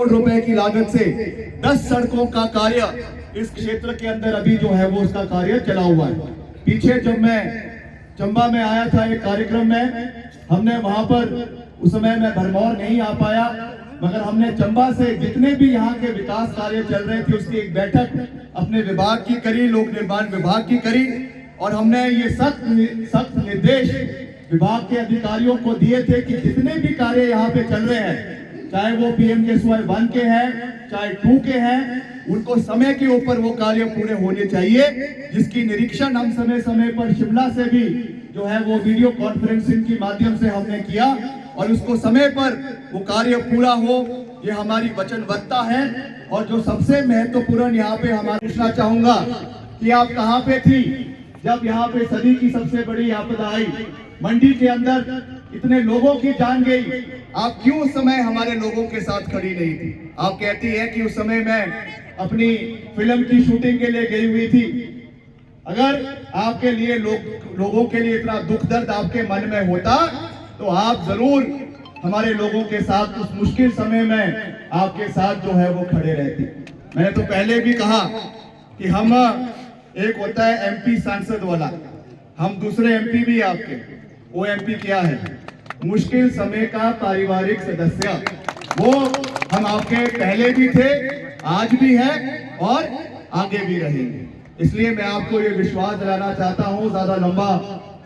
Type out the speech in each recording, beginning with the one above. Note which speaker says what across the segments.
Speaker 1: करोड़ रुपए की लागत से 10 सड़कों का कार्य इस क्षेत्र के अंदर अभी जो है वो उसका कार्य चला हुआ है। पीछे जब मैं चंबा में आया था एक कार्यक्रम में, हमने वहां पर उस समय मैं भरमौर नहीं आ पाया, मगर हमने चंबा से जितने भी यहाँ के विकास कार्य चल रहे थे उसकी एक बैठक अपने विभाग की करी, लोक निर्माण विभाग की करी, और हमने ये सख्त निर्देश विभाग के अधिकारियों को दिए थे कि जितने भी कार्य यहाँ पे चल रहे हैं, चाहे वो PMKSY 1 के हैं, चाहे 2 के हैं, उनको समय के ऊपर वो कार्य पूरे होने चाहिए, जिसकी निरीक्षण हम समय समय पर शिमला से भी जो है वो वीडियो कॉन्फ्रेंसिंग के माध्यम से हमने किया, और उसको समय पर वो कार्य पूरा हो, ये हमारी वचनबद्धता है। और जो सबसे महत्वपूर्ण यहाँ पे हमारा पूछना चाहूंगा कि आप कहाँ पे थी जब यहाँ पे सदी की सबसे बड़ी आपदा आई, मंडी के अंदर इतने लोगों की जान गई, आप क्यों उस समय हमारे लोगों के साथ खड़ी नहीं थी? आप कहती है कि उस समय मैं अपनी फिल्म की शूटिंग के लिए गई हुई थी। अगर आपके लिए लोगों के लिए इतना दुख दर्द आपके मन में होता तो आप जरूर हमारे लोगों के साथ उस मुश्किल समय में आपके साथ जो है वो खड़े रहते। मैंने तो पहले भी कहा कि हम, एक होता है MP सांसद वाला, हम दूसरे MP भी आपके, वो MP क्या है? मुश्किल समय का पारिवारिक सदस्य। वो हम आपके पहले भी थे, आज भी है और आगे भी रहेंगे। इसलिए मैं आपको ये विश्वास दिलाना चाहता हूँ, ज्यादा लंबा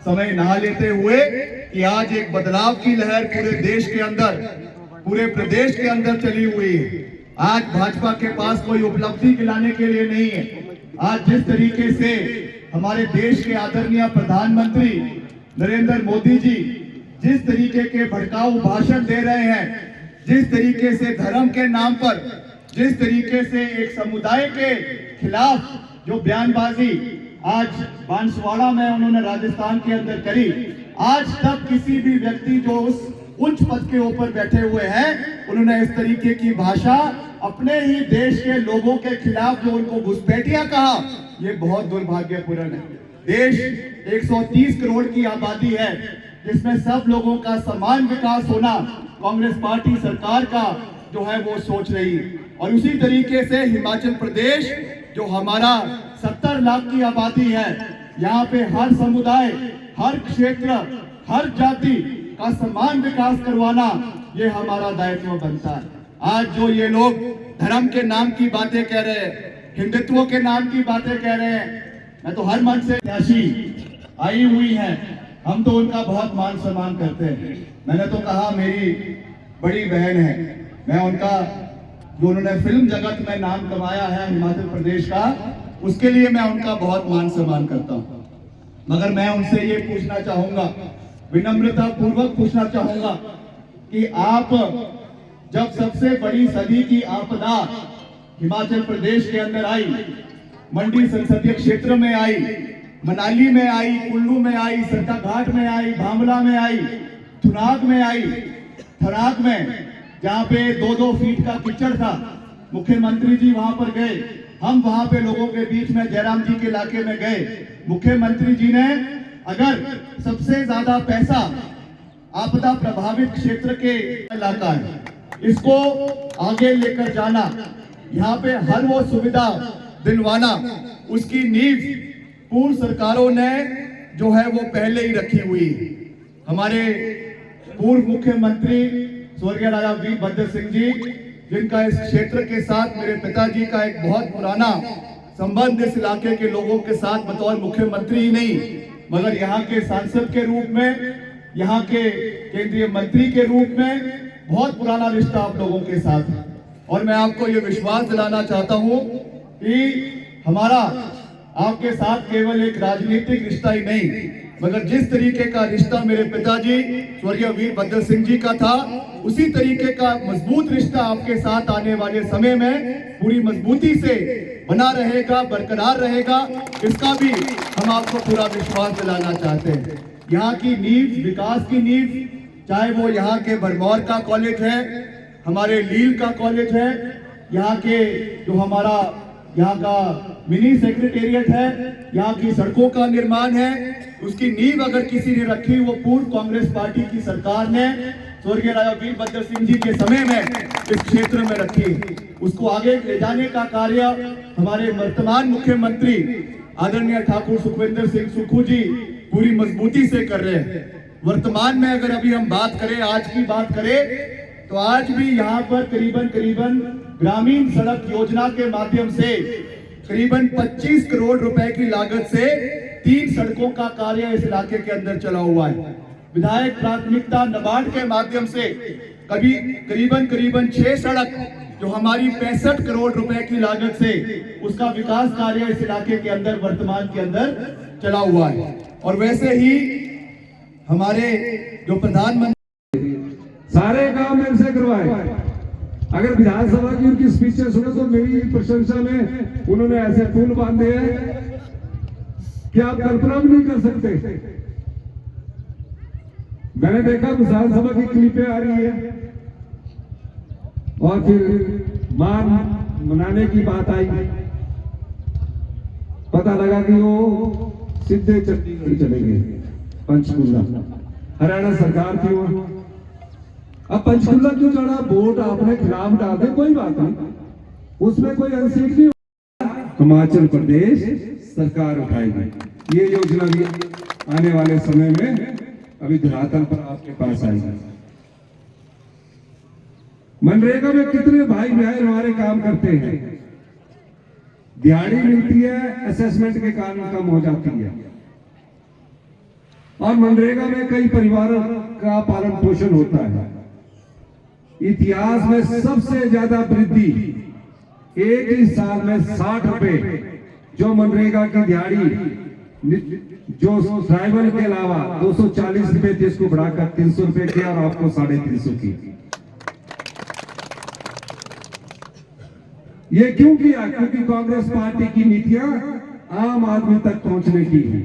Speaker 1: समय ना लेते हुए, कि आज एक बदलाव की लहर पूरे देश के अंदर, पूरे प्रदेश के अंदर चली हुई है। आज भाजपा के पास कोई उपलब्धि दिलाने के लिए नहीं है। आज जिस तरीके से हमारे देश के आदरणीय प्रधानमंत्री नरेंद्र मोदी जी जिस तरीके के भड़काऊ भाषण दे रहे हैं, जिस तरीके से धर्म के नाम पर, जिस तरीके से एक समुदाय के खिलाफ जो बयानबाजी आज बांसवाड़ा में उन्होंने राजस्थान के अंदर करी, आज तक किसी भी व्यक्ति जो उस उच्च पद के ऊपर बैठे हुए हैं, उन्होंने इस तरीके की भाषा अपने ही देश के लोगों के खिलाफ जो उनको घुसपैठिया कहा, ये बहुत दुर्भाग्यपूर्ण है। देश 130 करोड़ की आबादी है, जिसमें सब लोगों का समान विकास होना कांग्रेस पार्टी सरकार का जो है वो सोच रही है। और उसी तरीके से हिमाचल प्रदेश जो हमारा 70 लाख की आबादी है, यहाँ पे हर समुदाय, हर क्षेत्र, हर जाति का समान विकास करवाना ये हमारा दायित्व बनता है। आज जो ये लोग धर्म के नाम की बातें कह रहे हैं, हिंदुत्व के नाम की बातें कह रहे हैं, मैं तो हर मन से प्रत्याशी आई हुई है, हम तो उनका बहुत मान सम्मान करते हैं। मैंने तो कहा मेरी बड़ी बहन है, मैं उनका जो उन्होंने फिल्म जगत में नाम कमाया है हिमाचल प्रदेश का, उसके लिए मैं उनका बहुत मान सम्मान करता हूँ। मगर मैं उनसे ये पूछना चाहूंगा, विनम्रता पूर्वक पूछना चाहूंगा, कि आप जब सबसे बड़ी सदी की आपदा हिमाचल प्रदेश के अंदर आई, मंडी संसदीय क्षेत्र में आई, मनाली में आई, कुल्लू में आई, सरकाघाट में आई, भांवला में आई, थुनाग में आई, थराग में जहाँ पे 2-2 फीट का कीचड़ था, मुख्यमंत्री जी वहां पर गए, हम वहां पे लोगों के बीच में जयराम जी के इलाके में गए। मुख्यमंत्री जी ने अगर सबसे ज्यादा पैसा आपदा प्रभावित क्षेत्र के इलाका है, इसको आगे लेकर जाना, यहाँ पे हर वो सुविधा दिलवाना, उसकी नींव पूर्व सरकारों ने जो है वो पहले ही रखी हुई। हमारे पूर्व मुख्यमंत्री स्वर्गीय राजा वीरभद्र सिंह जी, जिनका इस क्षेत्र के साथ मेरे पिताजी का एक बहुत पुराना संबंध इस इलाके के लोगों के साथ बतौर मुख्यमंत्री ही नहीं, मगर यहाँ के सांसद के रूप में, यहाँ के केंद्रीय मंत्री के रूप में बहुत पुराना रिश्ता आप लोगों के साथ है। और मैं आपको ये विश्वास दिलाना चाहता हूँ कि हमारा आपके साथ केवल एक राजनीतिक रिश्ता ही नहीं, मगर जिस तरीके का रिश्ता मेरे पिताजी स्वर्गीय वीरभद्र सिंह जी का था, उसी तरीके का मजबूत रिश्ता आपके साथ आने वाले समय में पूरी मजबूती से बना रहेगा, बरकरार रहेगा। इसका भी हम आपको पूरा विश्वास दिलाना चाहते हैं। यहाँ की नींव, विकास की नींव, चाहे वो यहाँ के भरमौर का कॉलेज है, हमारे लील का कॉलेज है, यहाँ के जो हमारा यहाँ का मिनी सेक्रेटेरिएट है, यहाँ की सड़कों का निर्माण है, उसकी नींव अगर किसी ने रखी वो पूर्व कांग्रेस पार्टी की सरकार ने स्वर्गीय राजा वीरभद्र सिंह जी के समय में इस क्षेत्र में रखी, उसको आगे ले जाने का कार्य हमारे वर्तमान मुख्यमंत्री आदरणीय ठाकुर सुखविंदर सिंह सुक्खू जी पूरी मजबूती से कर रहे हैं। वर्तमान में अगर अभी हम बात करें, आज की बात करें, तो आज भी यहाँ पर करीबन ग्रामीण सड़क योजना के माध्यम से करीबन 25 करोड़ रुपए की लागत से 3 सड़कों का कार्य इस इलाके के अंदर चला हुआ है। विधायक प्राथमिकता नाबार्ड के माध्यम से करीबन 6 सड़क जो हमारी 65 करोड़ रुपए की लागत से उसका विकास कार्य इस इलाके के अंदर वर्तमान के अंदर चला हुआ है। और वैसे ही हमारे जो प्रधानमंत्री
Speaker 2: सारे काम मेरे से करवाए। अगर विधानसभा की उनकी स्पीचें सुनो तो मेरी प्रशंसा में उन्होंने ऐसे पुल बांधे हैं कि आप कल्पना भी नहीं कर सकते। मैंने देखा विधानसभा की क्लिपें आ रही है और फिर मान मनाने की बात आई, पता लगा कि वो सीधे चंडीगढ़ चले गए, पंचकुला, हरियाणा सरकार की ओर। अब पंचकुला क्यों चढ़ा? वोट आपने खिलाफ डाल दे, कोई बात नहीं, उसमें कोई अनसीट नहीं। हिमाचल प्रदेश सरकार उठाएगी, ये योजना भी आने वाले समय में अभी धरातल पर आपके पास आएगी। मनरेगा में कितने भाई बहन हमारे काम करते हैं, दिहाड़ी मिलती है, असेसमेंट के कारण कम हो जाती है, और मनरेगा में कई परिवारों का पालन पोषण होता है। इतिहास में सबसे ज्यादा वृद्धि एक ही साल में 60 रुपए जो मनरेगा की दिहाड़ी जो ट्राइबल के अलावा 240 रुपए थी, इसको बढ़ाकर 300 रुपए किया और आपको 350 की। ये क्यों किया? क्योंकि कांग्रेस पार्टी की नीतियां आम आदमी तक पहुंचने की है।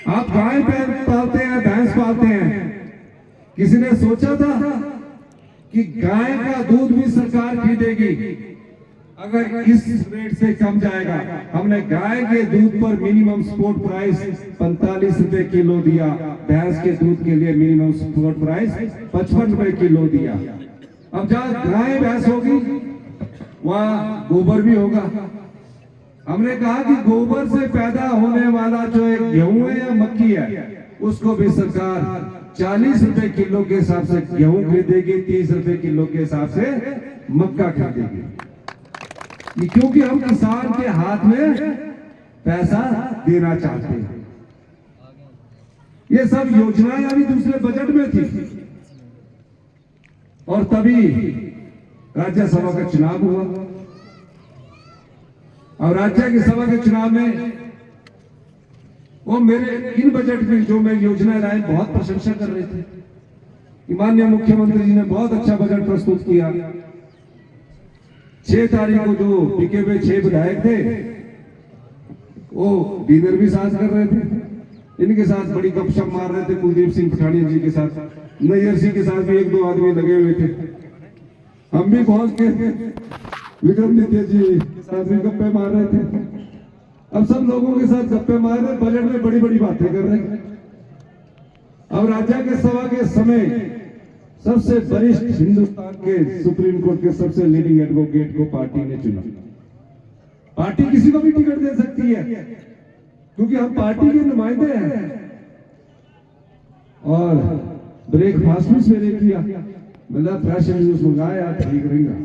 Speaker 2: आप गाय पालते हैं, भैंस पालते हैं, किसी ने सोचा था कि गाय का दूध भी सरकार खरीदेगी अगर इस रेट से कम जाएगा? हमने गाय के दूध पर मिनिमम सपोर्ट प्राइस 45 रुपए किलो दिया, भैंस के दूध के लिए मिनिमम सपोर्ट प्राइस 55 रुपए किलो दिया। अब जहां गाय भैंस होगी वहां गोबर भी होगा। हमने कहा कि गोबर से पैदा होने वाला जो एक गेहूं है या मक्की है, उसको भी सरकार 40 रुपए किलो के हिसाब से गेहूं खरीदेगी, 30 रुपए किलो के हिसाब से मक्का खरीदेगी। क्योंकि हम किसान के हाथ में पैसा देना चाहते हैं। ये सब योजनाएं अभी दूसरे बजट में थी और तभी राज्यसभा का चुनाव हुआ, और राज्यसभा के चुनाव में वो मेरे इन बजट में जो मैं योजनाएं लाए बहुत प्रशंसा कर रहे थे। माननीय मुख्यमंत्री जी ने बहुत अच्छा बजट प्रस्तुत किया। 6 तारीख को जो टिके हुए 6 विधायक थे वो डिनर भी साथ कर रहे थे, इनके साथ बड़ी गपशप मार रहे थे। कुलदीप सिंह पठानिया जी के साथ, नैयर सिंह के साथ भी 1-2 आदमी लगे हुए थे। हम भी पहुंच के विक्रमादित्य जी के साथ भी गप्पे मार रहे थे। अब सब लोगों के साथ गप्पे मार रहे, बजट में बड़ी बड़ी बातें कर रहे हैं। अब राज्यसभा के समय सबसे वरिष्ठ हिंदुस्तान के सुप्रीम कोर्ट के सबसे लीडिंग एडवोकेट को पार्टी ने चुना। पार्टी किसी को भी टिकट दे सकती है क्योंकि हम पार्टी के नुमाइंदे हैं। और ब्रेकफास्ट भी सवेरे किया, मतलब फ्रेश जूस मंगाया, ठीक रहेगा।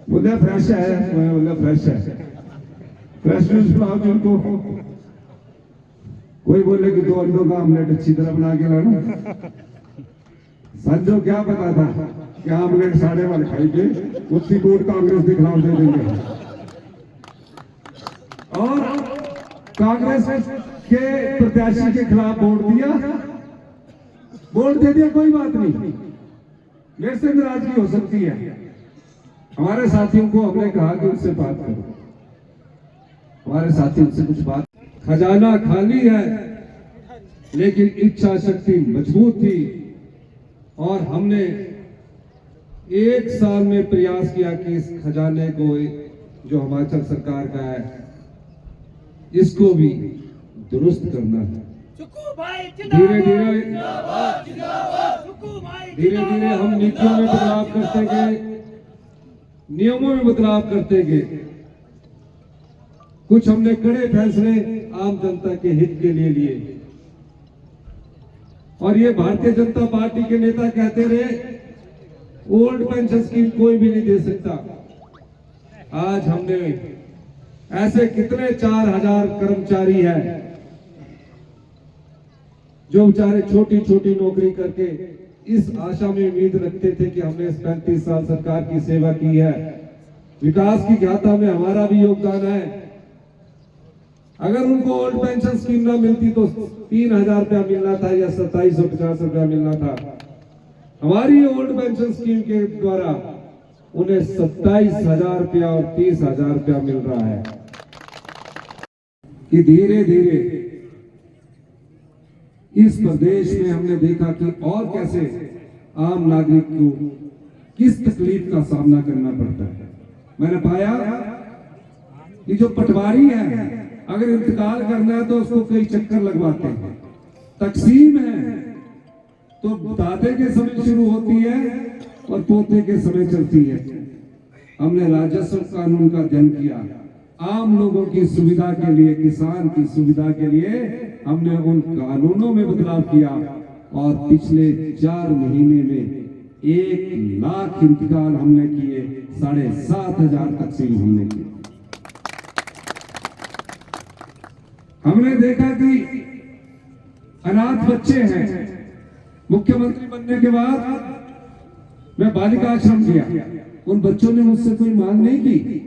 Speaker 2: बोला फ्रेश है, मैं बोला फ्रेश है, फ्रेश जूस पिलाओ जिनको। कोई बोले कि 2 अंडों का ऑमलेट अच्छी तरह बना के लाना। संजो क्या पता था कि ऑमलेट 1.5 खाएंगे, उसी वोट कांग्रेस के खिलाफ दे देंगे। और कांग्रेस के प्रत्याशी के खिलाफ वोट दिया, वोट दे दिया, कोई बात नहीं, मेरे से नाराजगी हो सकती है। हमारे साथियों को हमने कहा कि उनसे बात करो, हमारे साथी उनसे कुछ बात। खजाना खाली है लेकिन इच्छा शक्ति मजबूत थी, और हमने 1 साल में प्रयास किया कि इस खजाने को जो हिमाचल सरकार का है इसको भी दुरुस्त करना है। धीरे धीरे हम नीतियों में बदलाव करते गए, नियमों में बदलाव करते गए। कुछ हमने कड़े फैसले आम जनता के हित के लिए लिए, और ये भारतीय जनता पार्टी के नेता कहते रहे ओल्ड पेंशन स्कीम कोई भी नहीं दे सकता। आज हमने ऐसे कितने 4000 कर्मचारी हैं जो बेचारे छोटी छोटी नौकरी करके इस आशा में उम्मीद रखते थे कि हमने 35 साल सरकार की सेवा की है, विकास की गाथा में हमारा भी योगदान है। अगर उनको ओल्ड पेंशन स्कीम ना मिलती तो 3000 रुपया मिलना था या 2750 रुपया मिलना था। हमारी ओल्ड पेंशन स्कीम के द्वारा उन्हें 27,000 रुपया और 30,000 रुपया मिल रहा है। कि धीरे धीरे इस प्रदेश में हमने देखा कि और कैसे आम नागरिक को किस तकलीफ का सामना करना पड़ता है। मैंने पाया कि जो पटवारी है अगर इंतकाल करना है तो उसको कई चक्कर लगवाते हैं। तकसीम है तो दादे के समय शुरू होती है और पोते के समय चलती है। हमने राजस्व कानून का जन्म किया, आम लोगों की सुविधा के लिए, किसान की सुविधा के लिए हमने उन कानूनों में बदलाव किया, और पिछले 4 महीने में 1 लाख इंतकाल हमने किए, 7,500 तकसीम हमने किए। हमने देखा कि अनाथ बच्चे हैं। मुख्यमंत्री बनने के बाद मैं बालिका आश्रम गया, उन बच्चों ने मुझसे कोई मांग नहीं की,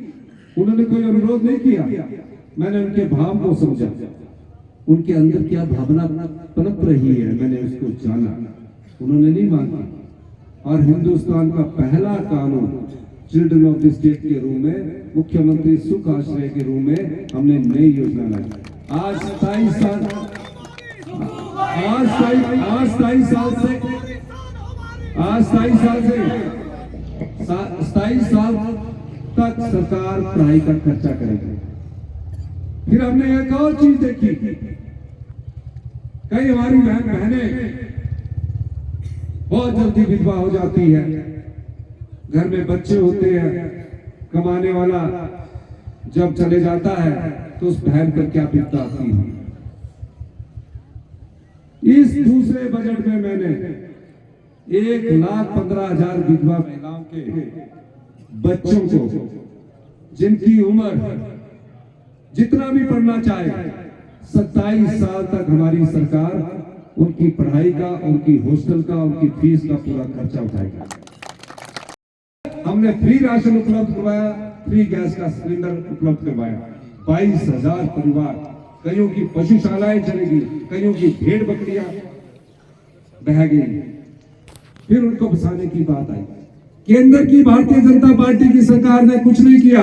Speaker 2: उन्होंने कोई अनुरोध नहीं किया। मैंने उनके भाव को समझा, उनके अंदर क्या भावना पनप रही है मैंने उसको जाना। उन्होंने नहीं मांगी, और हिंदुस्तान का पहला कानून चिल्ड्रन ऑफ द स्टेट के रूप में, मुख्यमंत्री सुख आश्रय के रूप में हमने नई योजना लाई। आज 27 साल तक सरकार पढ़ाई का खर्चा करेगी। फिर हमने एक और चीज देखी, कई हमारी बहनें बहुत जल्दी विधवा हो जाती है, घर में बच्चे होते हैं, कमाने वाला जब चले जाता है तो उस बहन पर क्या बीतता आती है। इस दूसरे बजट में मैंने 1,15,000 विधवा महिलाओं के बच्चों को, जिनकी उम्र जितना भी पढ़ना चाहे 27 साल तक, हमारी सरकार उनकी पढ़ाई का, उनकी हॉस्टल का, उनकी फीस का पूरा खर्चा उठाएगा। हमने फ्री राशन उपलब्ध करवाया, फ्री गैस का सिलेंडर उपलब्ध करवाया। 22,000 परिवार, कईयों की पशुशालाएं चलेगी, कईयों की भेड़ बकरियां बह गई। फिर उनको बसाने की बात आई। केंद्र की भारतीय जनता पार्टी की सरकार ने कुछ नहीं किया।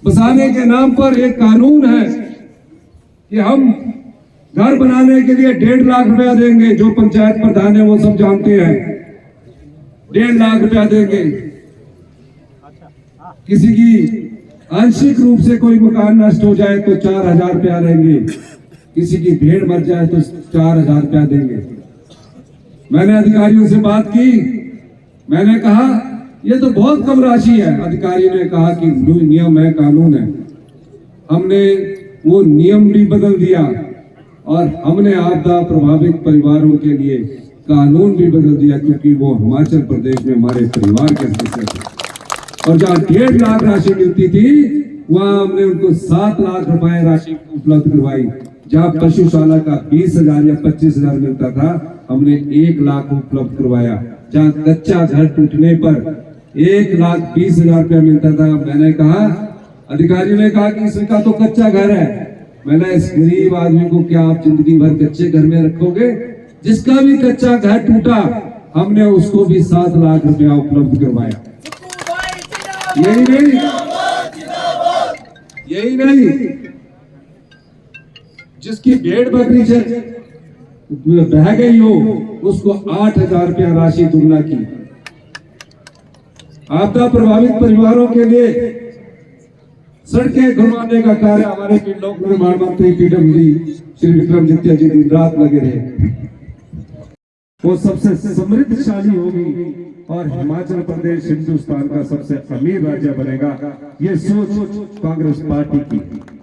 Speaker 2: बसाने के नाम पर एक कानून है कि हम घर बनाने के लिए 1.5 लाख रुपया देंगे। जो पंचायत प्रधान है वो सब जानते हैं, 1.5 लाख रुपया देंगे। किसी की आंशिक रूप से कोई मकान नष्ट हो जाए तो 4,000 रुपया देंगे, किसी की भेड़ मर जाए तो 4,000 रुपया देंगे। मैंने अधिकारियों से बात की, मैंने कहा ये तो बहुत कम राशि है। अधिकारी ने कहा कि नियम है, कानून है। हमने वो नियम भी बदल दिया और हमने आपदा प्रभावित परिवारों के लिए कानून भी बदल दिया, क्योंकि वो हिमाचल प्रदेश में हमारे परिवार के सदस्य थे। और जहाँ 1.5 लाख राशि मिलती थी वहां हमने उनको 7 लाख रुपए राशि उपलब्ध करवाई। जहाँ पशुशाला का 20,000 या 25,000 मिलता था, हमने 1 लाख उपलब्ध करवाया। जहाँ कच्चा घर टूटने पर 1,20,000 रुपया मिलता था, मैंने कहा, अधिकारी ने कहा कि इसका तो कच्चा घर है। मैंने इस गरीब आदमी को क्या आप जिंदगी भर कच्चे घर में रखोगे? जिसका भी कच्चा घर टूटा हमने उसको भी 7 लाख रुपया उपलब्ध करवाया। यही नहीं, जिसकी भेड़ बकरी से बह गई हो उसको 8,000 रुपया राशि दुगना की। आपदा प्रभावित परिवारों के लिए सड़कें घुमाने का कार्य हमारे लोक निर्माण मंत्री पीडब्ल्यूडी श्री विक्रमादित्य जी दिन रात लगे रहे। वो सबसे समृद्धशाली होगी और हिमाचल प्रदेश हिंदुस्तान का सबसे अमीर राज्य बनेगा, ये सोच कांग्रेस पार्टी की।